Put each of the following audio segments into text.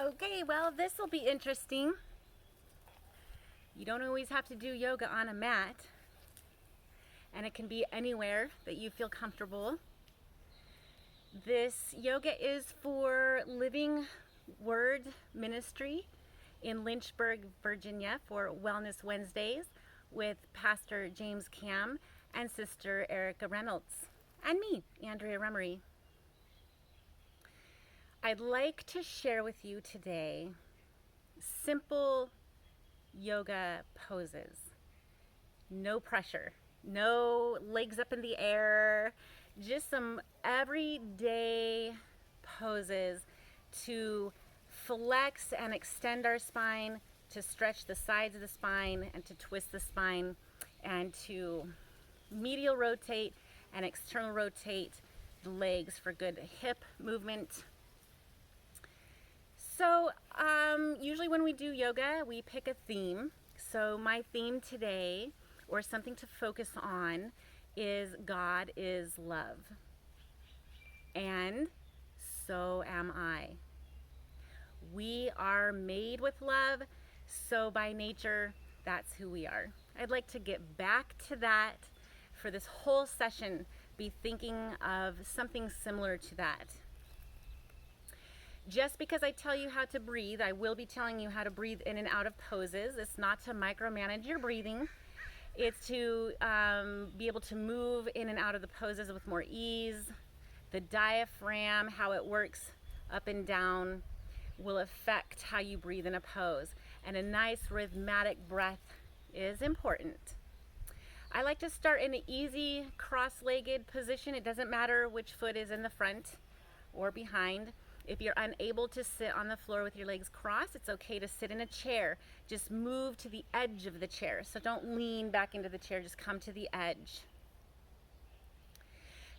Okay, well, this will be interesting. You don't always have to do yoga on a mat, and it can be anywhere that you feel comfortable. This yoga is for Living Word Ministry in Lynchburg, Virginia for Wellness Wednesdays with Pastor James Cam and Sister Erica Reynolds and me, Andrea Remery. I'd like to share with you today simple yoga poses. No pressure, no legs up in the air, just some everyday poses to flex and extend our spine, to stretch the sides of the spine and to twist the spine, and to medial rotate and external rotate the legs for good hip movement. So usually when we do yoga, we pick a theme. So my theme today, or something to focus on, is God is love. And so am I. We are made with love, so by nature, that's who we are. I'd like to get back to that for this whole session, be thinking of something similar to that. Just because I tell you how to breathe, I will be telling you how to breathe in and out of poses. It's not to micromanage your breathing. It's to be able to move in and out of the poses with more ease. The diaphragm, how it works up and down, will affect how you breathe in a pose. And a nice rhythmic breath is important. I like to start in an easy cross-legged position. It doesn't matter which foot is in the front or behind. If you're unable to sit on the floor with your legs crossed, it's okay to sit in a chair. Just move to the edge of the chair. So don't lean back into the chair, just come to the edge.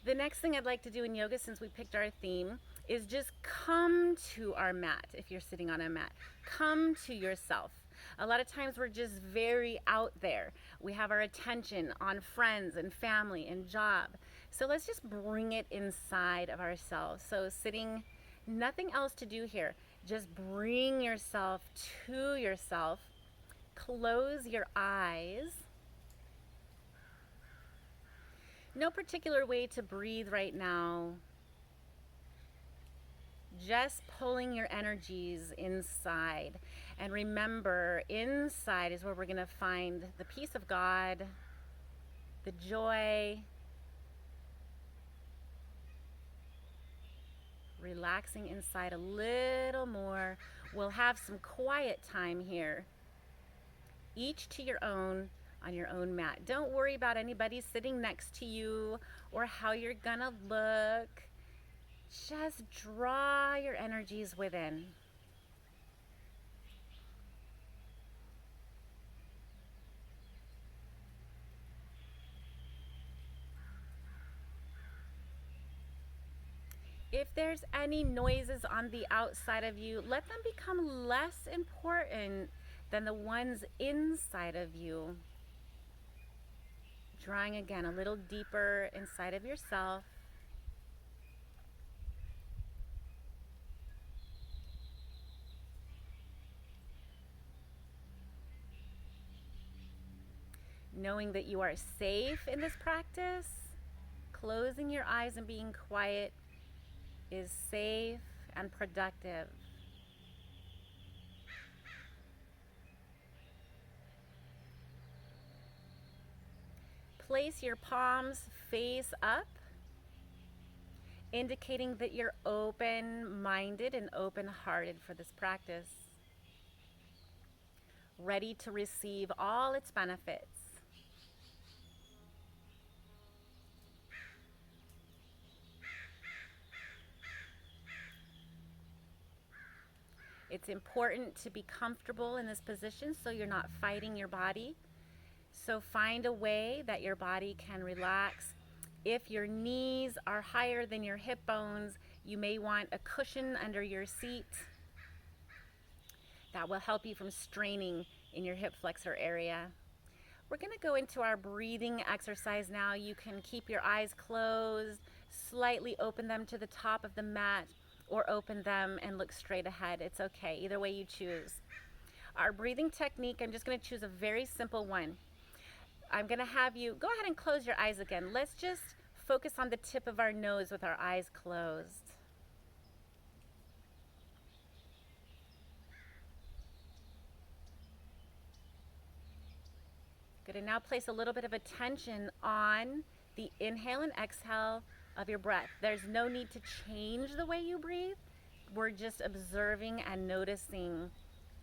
The next thing I'd like to do in yoga, since we picked our theme, is just come to our mat. If you're sitting on a mat, come to yourself. A lot of times we're just very out there. We have our attention on friends and family and job. So let's just bring it inside of ourselves. So sitting, nothing else to do here. Just bring yourself to yourself. Close your eyes. No particular way to breathe right now. Just pulling your energies inside. And remember, inside is where we're going to find the peace of God, the joy, relaxing inside a little more. We'll have some quiet time here, each to your own, on your own mat. Don't worry about anybody sitting next to you or how you're gonna look. Just draw your energies within. If there's any noises on the outside of you, let them become less important than the ones inside of you. Drawing again a little deeper inside of yourself. Knowing that you are safe in this practice, closing your eyes and being quiet is safe and productive. Place your palms face up, indicating that you're open-minded and open-hearted for this practice, ready to receive all its benefits. It's important to be comfortable in this position so you're not fighting your body. So find a way that your body can relax. If your knees are higher than your hip bones, you may want a cushion under your seat. That will help you from straining in your hip flexor area. We're going to go into our breathing exercise now. You can keep your eyes closed, slightly open them to the top of the mat, or open them and look straight ahead. It's okay, either way you choose. Our breathing technique, I'm just going to choose a very simple one. I'm going to have you go ahead and close your eyes again. Let's just focus on the tip of our nose with our eyes closed. Good, and now place a little bit of attention on the inhale and exhale of your breath. There's no need to change the way you breathe. We're just observing and noticing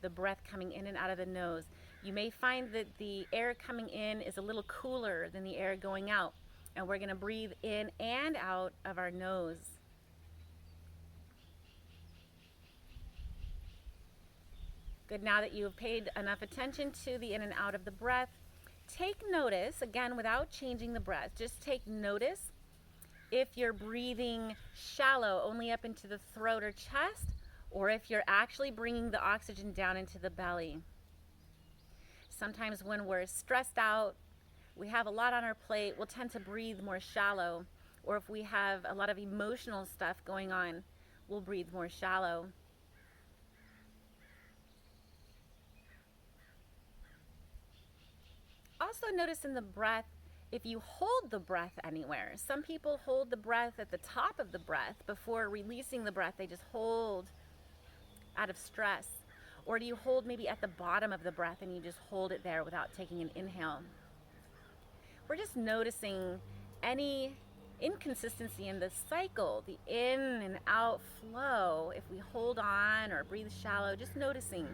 the breath coming in and out of the nose. You may find that the air coming in is a little cooler than the air going out, and we're going to breathe in and out of our nose. Good, now that you've paid enough attention to the in and out of the breath, take notice, again, without changing the breath, just take notice if you're breathing shallow, only up into the throat or chest, or if you're actually bringing the oxygen down into the belly. Sometimes when we're stressed out, we have a lot on our plate, we'll tend to breathe more shallow, or if we have a lot of emotional stuff going on, we'll breathe more shallow. Also notice in the breath, if you hold the breath anywhere. Some people hold the breath at the top of the breath before releasing the breath. They just hold out of stress. Or do you hold maybe at the bottom of the breath and you just hold it there without taking an inhale? We're just noticing any inconsistency in the cycle, the in and out flow. If we hold on or breathe shallow, just noticing.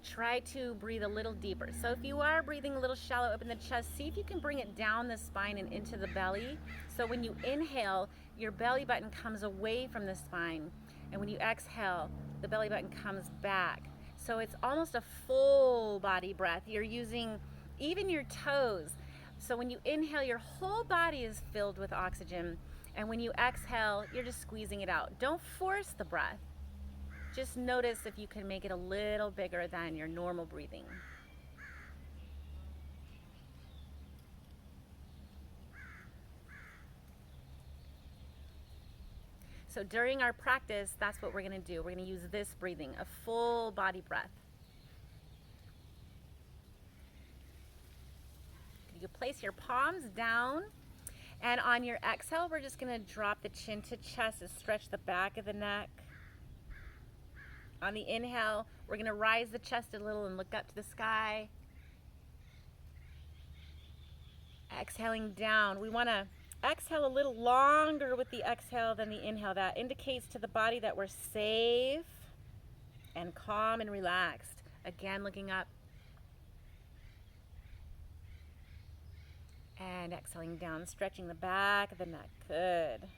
Try to breathe a little deeper. So if you are breathing a little shallow up in the chest, see if you can bring it down the spine and into the belly. So when you inhale, your belly button comes away from the spine. And when you exhale, the belly button comes back. So it's almost a full body breath. You're using even your toes. So when you inhale, your whole body is filled with oxygen. And when you exhale, you're just squeezing it out. Don't force the breath. Just notice if you can make it a little bigger than your normal breathing. So during our practice, that's what we're going to do. We're going to use this breathing, a full body breath. You place your palms down, and on your exhale, we're just going to drop the chin to chest and stretch the back of the neck. On the inhale, we're going to rise the chest a little and look up to the sky. Exhaling down. We want to exhale a little longer with the exhale than the inhale. That indicates to the body that we're safe and calm and relaxed. Again, looking up. And exhaling down, stretching the back of the neck. Good.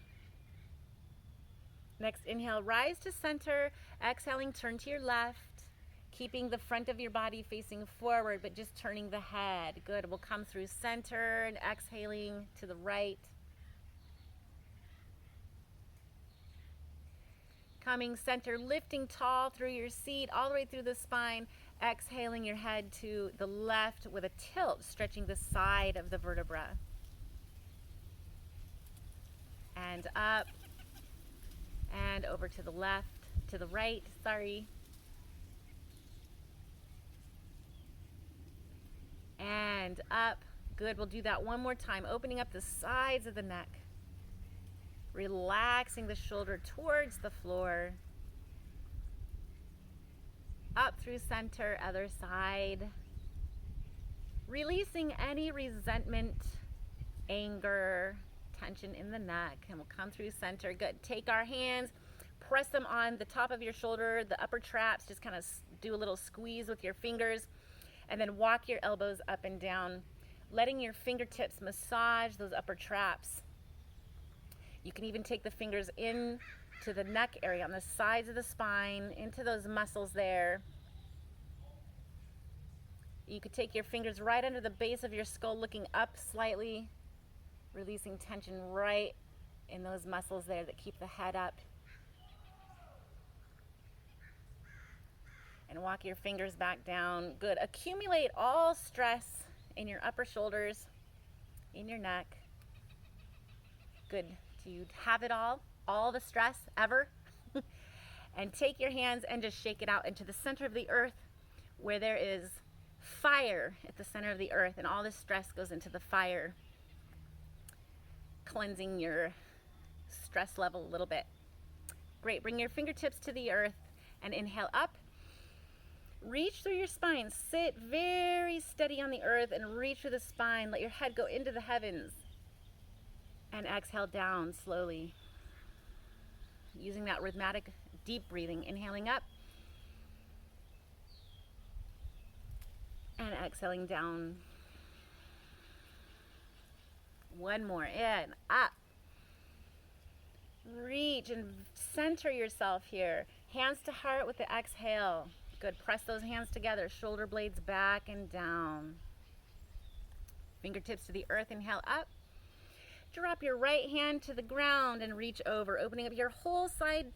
Next, inhale, rise to center. Exhaling, turn to your left, keeping the front of your body facing forward, but just turning the head. Good. We'll come through center and exhaling to the right. Coming center, lifting tall through your seat, all the way through the spine. Exhaling your head to the left with a tilt, stretching the side of the vertebra. And up. And over to the left, to the right, sorry. And up. Good, we'll do that one more time, opening up the sides of the neck. Relaxing the shoulder towards the floor. Up through center, other side. Releasing any resentment, anger, tension in the neck, and we'll come through center. Good. Take our hands, press them on the top of your shoulder, the upper traps, just kind of do a little squeeze with your fingers, and then walk your elbows up and down, letting your fingertips massage those upper traps. You can even take the fingers in to the neck area on the sides of the spine, into those muscles there. You could take your fingers right under the base of your skull, looking up slightly, releasing tension right in those muscles there that keep the head up. And walk your fingers back down. Good. Accumulate all stress in your upper shoulders, in your neck. Good. Do you have it all the stress ever? And take your hands and just shake it out into the center of the earth, where there is fire at the center of the earth, and all this stress goes into the fire, cleansing your stress level a little bit. Great. Bring your fingertips to the earth and inhale up. Reach through your spine. Sit very steady on the earth and reach through the spine. Let your head go into the heavens. And exhale down slowly. Using that rhythmic deep breathing. Inhaling up. And exhaling down. One more. In, up. Reach and center yourself here. Hands to heart with the exhale. Good. Press those hands together. Shoulder blades back and down. Fingertips to the earth. Inhale up. Drop your right hand to the ground and reach over, opening up your whole side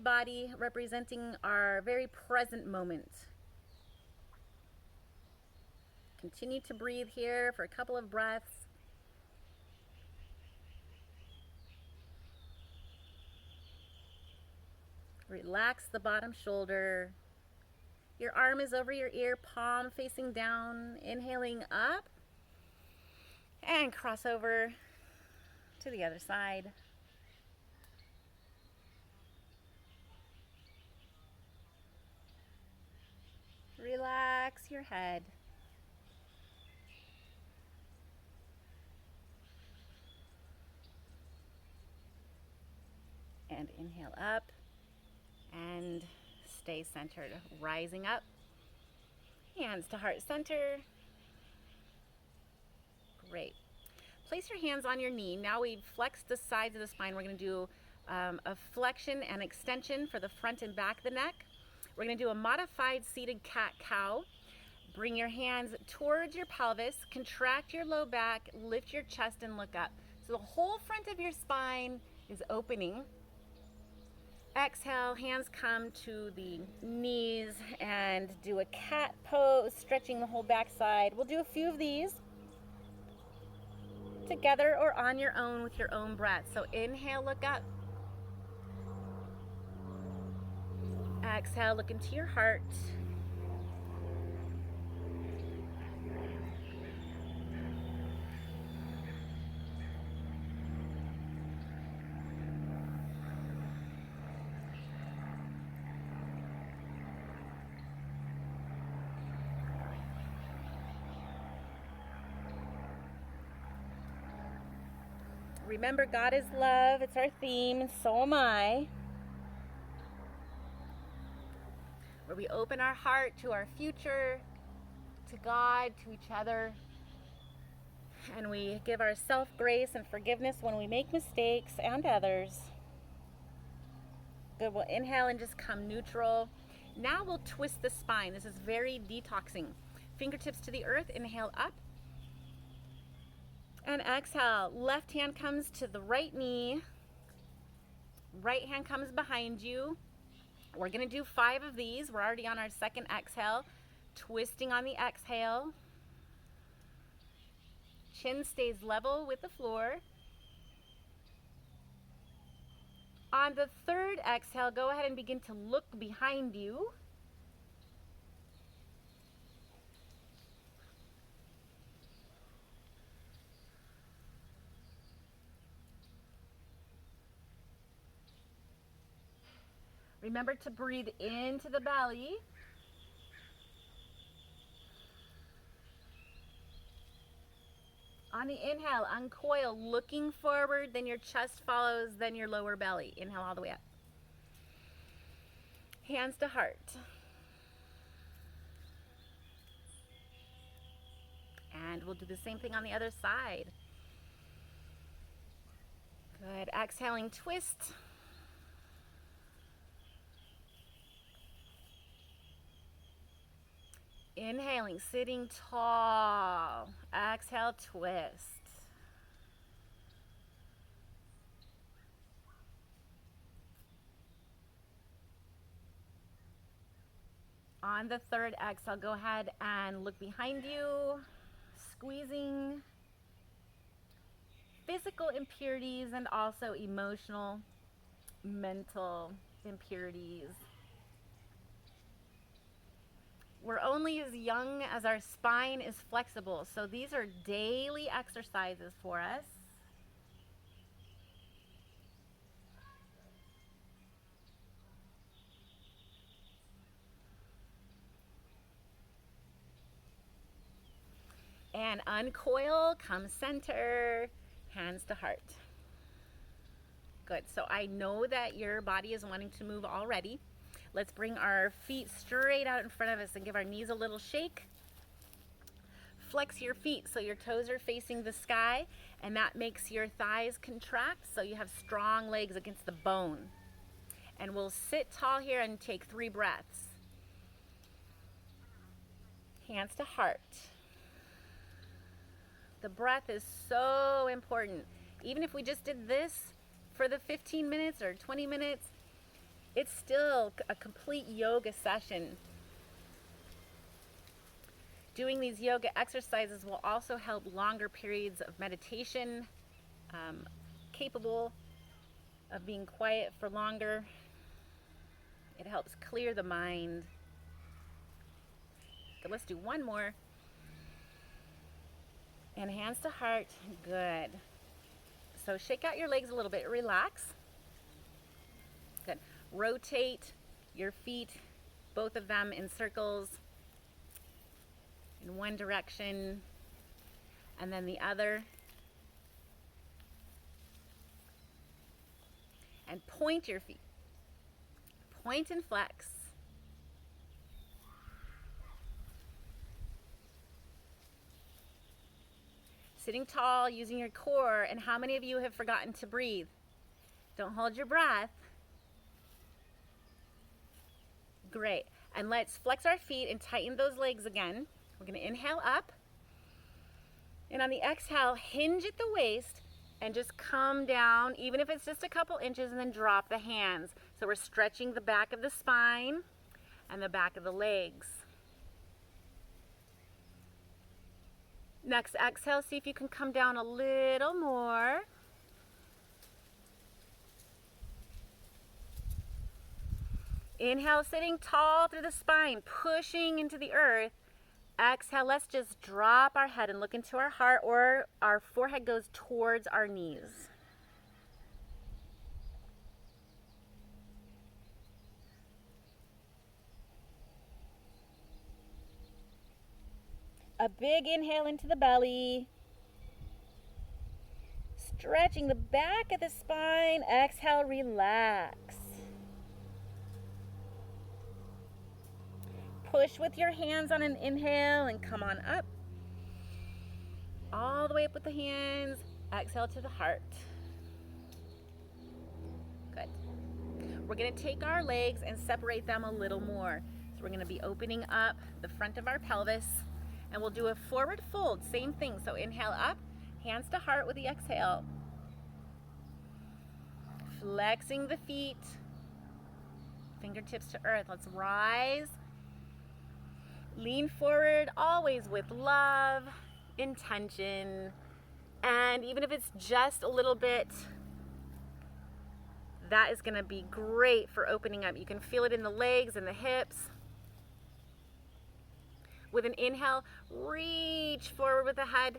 body, representing our very present moment. Continue to breathe here for a couple of breaths. Relax the bottom shoulder. Your arm is over your ear, palm facing down. Inhaling up. And cross over to the other side. Relax your head. And inhale up. And stay centered. Rising up. Hands to heart center. Great. Place your hands on your knee. Now we've flexed the sides of the spine. We're going to do a flexion and extension for the front and back of the neck. We're going to do a modified seated cat-cow. Bring your hands towards your pelvis. Contract your low back. Lift your chest and look up. So the whole front of your spine is opening. Exhale, hands come to the knees and do a cat pose, stretching the whole back side. We'll do a few of these together or on your own with your own breath. So inhale, look up. Exhale, look into your heart. Remember, God is love. It's our theme, and so am I. Where we open our heart to our future, to God, to each other. And we give ourselves grace and forgiveness when we make mistakes and others. Good. We'll inhale and just come neutral. Now we'll twist the spine. This is very detoxing. Fingertips to the earth. Inhale up. And exhale. Left hand comes to the right knee. Right hand comes behind you. We're going to do 5 of these. We're already on our second exhale. Twisting on the exhale. Chin stays level with the floor. On the third exhale, go ahead and begin to look behind you. Remember to breathe into the belly. On the inhale, uncoil, looking forward, then your chest follows, then your lower belly. Inhale all the way up. Hands to heart. And we'll do the same thing on the other side. Good. Exhaling, twist. Inhaling, sitting tall. Exhale, twist. On the third exhale, go ahead and look behind you, squeezing physical impurities and also emotional, mental impurities. We're only as young as our spine is flexible, so these are daily exercises for us. And uncoil, come center, hands to heart. Good, so I know that your body is wanting to move already. Let's bring our feet straight out in front of us and give our knees a little shake. Flex your feet so your toes are facing the sky, and that makes your thighs contract so you have strong legs against the bone. And we'll sit tall here and take 3 breaths. Hands to heart. The breath is so important. Even if we just did this for the 15 minutes or 20 minutes, it's still a complete yoga session. Doing these yoga exercises will also help longer periods of meditation, capable of being quiet for longer. It helps clear the mind. Good, let's do one more. And hands to heart, good. So shake out your legs a little bit, relax. Good, rotate your feet, both of them in circles, in one direction, and then the other. And point your feet, point and flex. Sitting tall, using your core. And how many of you have forgotten to breathe? Don't hold your breath. Great. And let's flex our feet and tighten those legs again. We're going to inhale up. And on the exhale, hinge at the waist and just come down, even if it's just a couple inches, and then drop the hands. So we're stretching the back of the spine and the back of the legs. Next exhale, see if you can come down a little more. Inhale, sitting tall through the spine, pushing into the earth. Exhale, let's just drop our head and look into our heart, or our forehead goes towards our knees. A big inhale into the belly. Stretching the back of the spine. Exhale, relax. Push with your hands on an inhale and come on up. All the way up with the hands. Exhale to the heart. Good. We're going to take our legs and separate them a little more. So we're going to be opening up the front of our pelvis. And we'll do a forward fold, same thing. So inhale up, hands to heart with the exhale. Flexing the feet, fingertips to earth. Let's rise. Lean forward, always with love, intention. And even if it's just a little bit, that is gonna be great for opening up. You can feel it in the legs and the hips. With an inhale, reach forward with the head.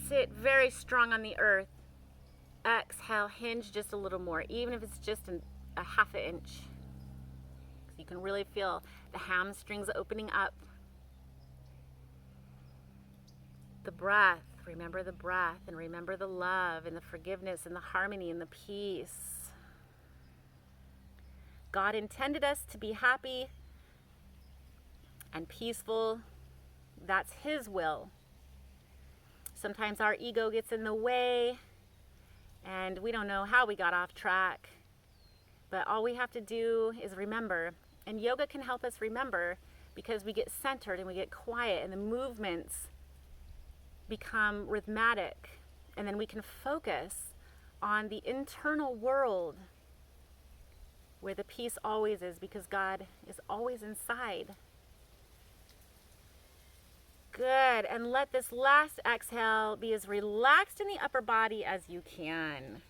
Sit very strong on the earth. Exhale, hinge just a little more, even if it's just a half an inch. So you can really feel the hamstrings opening up. The breath, remember the breath, and remember the love and the forgiveness and the harmony and the peace. God intended us to be happy and peaceful. That's His will. Sometimes our ego gets in the way and we don't know how we got off track. But all we have to do is remember. And yoga can help us remember, because we get centered and we get quiet and the movements become rhythmic. And then we can focus on the internal world where the peace always is, because God is always inside. Good. And let this last exhale be as relaxed in the upper body as you can.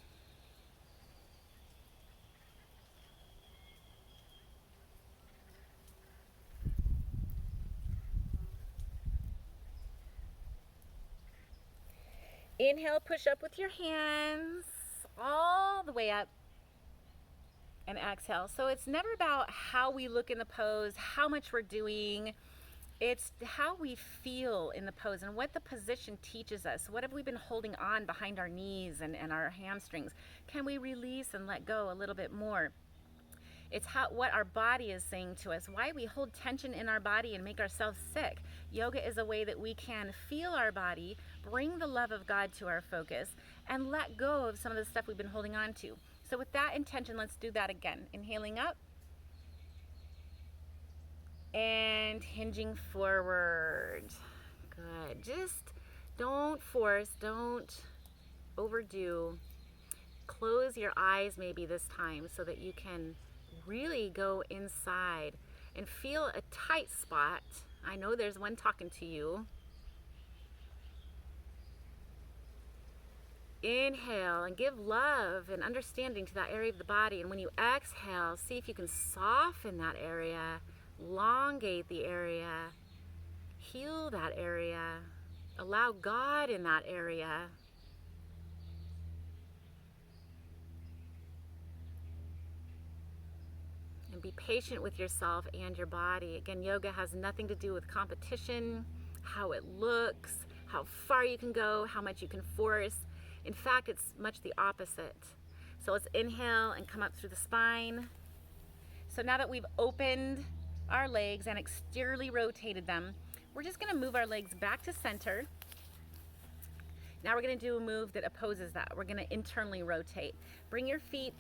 Inhale, push up with your hands all the way up, and exhale. So it's never about how we look in the pose, how much we're doing. It's how we feel in the pose and what the position teaches us. What have we been holding on behind our knees and our hamstrings? Can we release and let go a little bit more? It's what our body is saying to us, why we hold tension in our body and make ourselves sick. Yoga is a way that we can feel our body, bring the love of God to our focus, and let go of some of the stuff we've been holding on to. So with that intention, let's do that again. Inhaling up and hinging forward. Good. Just don't force, don't overdo. Close your eyes maybe this time so that you can really go inside and feel a tight spot. I know there's one talking to you. Inhale and give love and understanding to that area of the body. And when you exhale, see if you can soften that area, elongate the area, heal that area, allow God in that area. And be patient with yourself and your body. Again, yoga has nothing to do with competition, how it looks, how far you can go, how much you can force. In fact, it's much the opposite. So let's inhale and come up through the spine. So now that we've opened our legs and exteriorly rotated them, we're just going to move our legs back to center. Now we're going to do a move that opposes that. We're going to internally rotate. Bring your feet,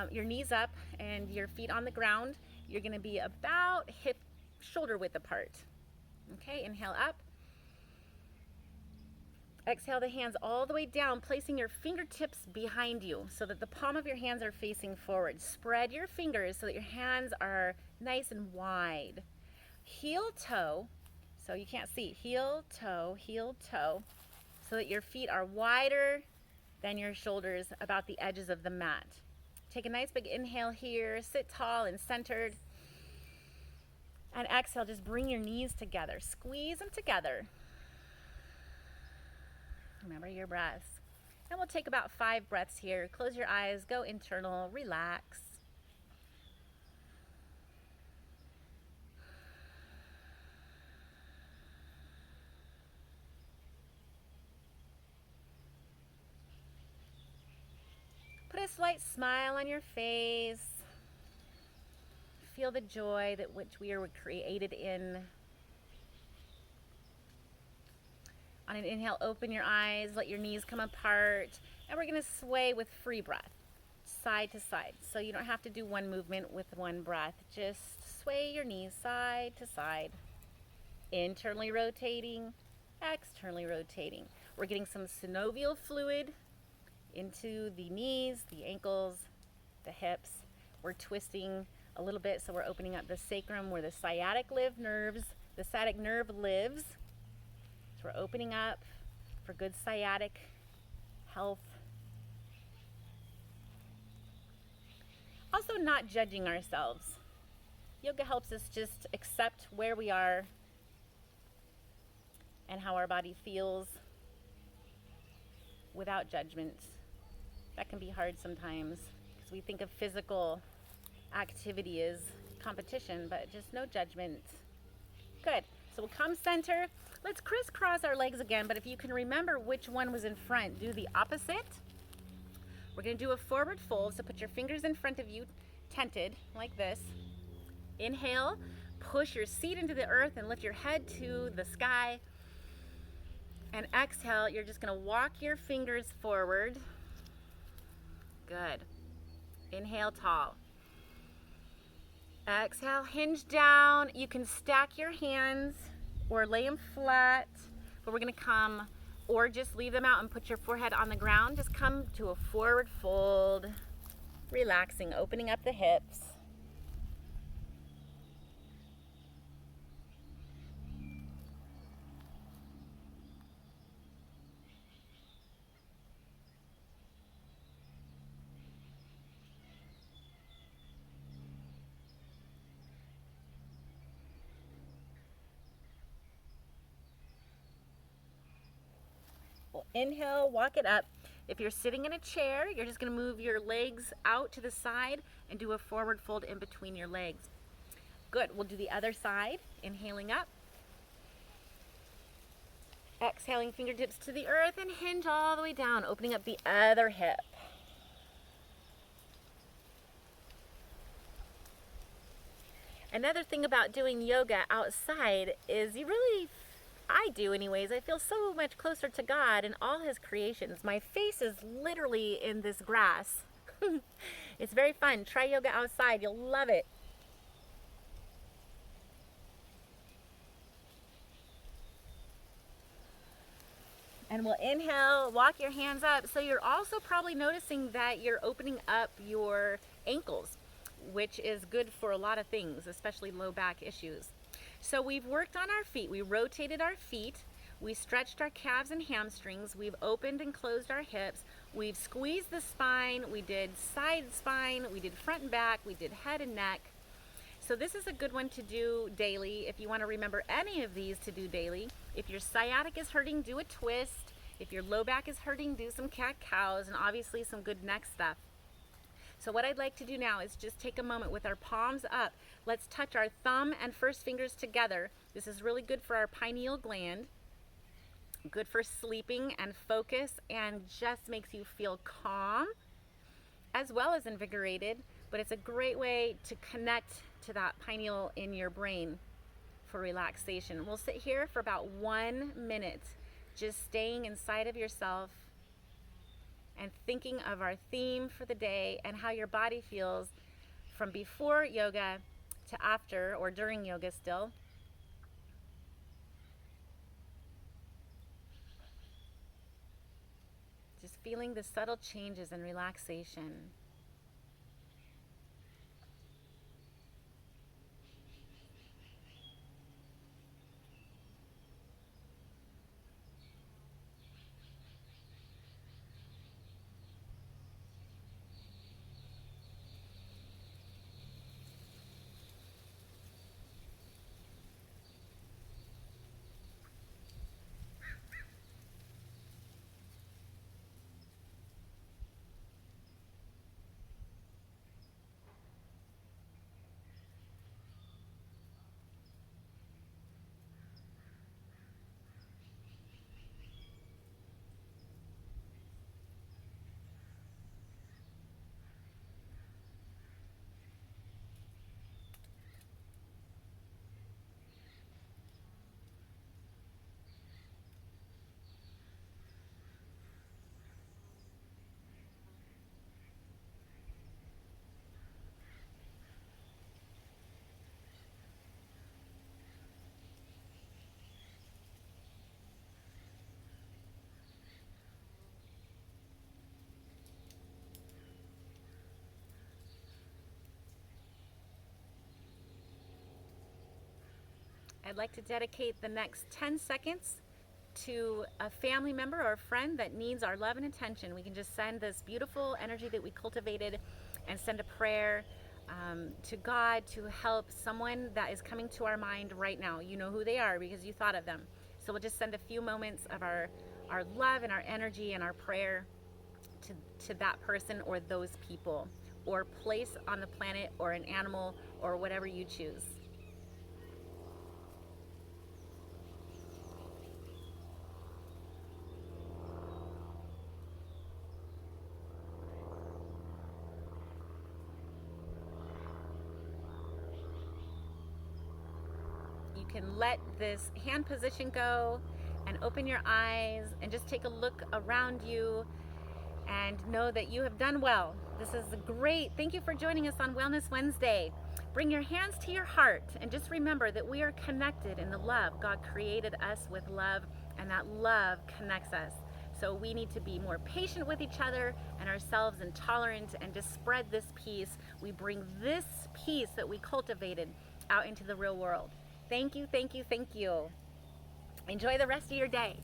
your knees up and your feet on the ground. You're going to be about hip, shoulder width apart. Okay, inhale up. Exhale the hands all the way down, placing your fingertips behind you so that the palm of your hands are facing forward. Spread your fingers so that your hands are nice and wide. Heel toe, so you can't see, heel toe, so that your feet are wider than your shoulders, about the edges of the mat. Take a nice big inhale here, sit tall and centered. And exhale, just bring your knees together, squeeze them together. Remember your breaths. And we'll take about 5 breaths here. Close your eyes, go internal, relax. Put a slight smile on your face. Feel the joy that which we are created in. On an inhale, open your eyes, let your knees come apart, and we're going to sway with free breath, side to side. So you don't have to do one movement with one breath. Just sway your knees side to side, internally rotating, externally rotating. We're getting some synovial fluid into the knees, the ankles, the hips. We're twisting a little bit, so we're opening up the sacrum where the sciatic nerve lives. So we're opening up for good sciatic health. Also, not judging ourselves. Yoga helps us just accept where we are and how our body feels without judgment. That can be hard sometimes because we think of physical activity as competition, but just no judgment. Good. So we'll come center. Let's crisscross our legs again, but if you can remember which one was in front, do the opposite. We're going to do a forward fold, so put your fingers in front of you, tented, like this. Inhale, push your seat into the earth and lift your head to the sky. And exhale, you're just going to walk your fingers forward. Good. Inhale, tall. Exhale, hinge down. You can stack your hands or lay them flat, but we're going to come, or just leave them out and put your forehead on the ground. Just come to a forward fold. Relaxing, opening up the hips. We'll inhale, walk it up. If you're sitting in a chair, you're just going to move your legs out to the side and do a forward fold in between your legs. Good. We'll do the other side. Inhaling up. Exhaling, fingertips to the earth, and hinge all the way down, opening up the other hip. Another thing about doing yoga outside is I do anyways, I feel so much closer to God and all His creations. My face is literally in this grass. It's very fun. Try yoga outside. You'll love it. And we'll inhale, walk your hands up. So you're also probably noticing that you're opening up your ankles, which is good for a lot of things, especially low back issues. So we've worked on our feet. We rotated our feet. We stretched our calves and hamstrings. We've opened and closed our hips. We've squeezed the spine. We did side spine. We did front and back. We did head and neck. So this is a good one to do daily if you want to remember any of these to do daily. If your sciatic is hurting, do a twist. If your low back is hurting, do some cat-cows, and obviously some good neck stuff. So what I'd like to do now is just take a moment with our palms up. Let's touch our thumb and first fingers together. This is really good for our pineal gland, good for sleeping and focus, and just makes you feel calm as well as invigorated. But it's a great way to connect to that pineal in your brain for relaxation. We'll sit here for about 1 minute, just staying inside of yourself and thinking of our theme for the day and how your body feels from before yoga to after or during yoga still. Just feeling the subtle changes in relaxation. I'd like to dedicate the next 10 seconds to a family member or a friend that needs our love and attention. We can just send this beautiful energy that we cultivated and send a prayer to God to help someone that is coming to our mind right now. You know who they are because you thought of them. So we'll just send a few moments of our love and our energy and our prayer to that person or those people or place on the planet or an animal or whatever you choose. You can let this hand position go and open your eyes and just take a look around you and know that you have done well. This is great. Thank you for joining us on Wellness Wednesday. Bring your hands to your heart and just remember that we are connected in the love. God created us with love, and that love connects us. So we need to be more patient with each other and ourselves and tolerant, and to spread this peace. We bring this peace that we cultivated out into the real world. Thank you, thank you, thank you. Enjoy the rest of your day.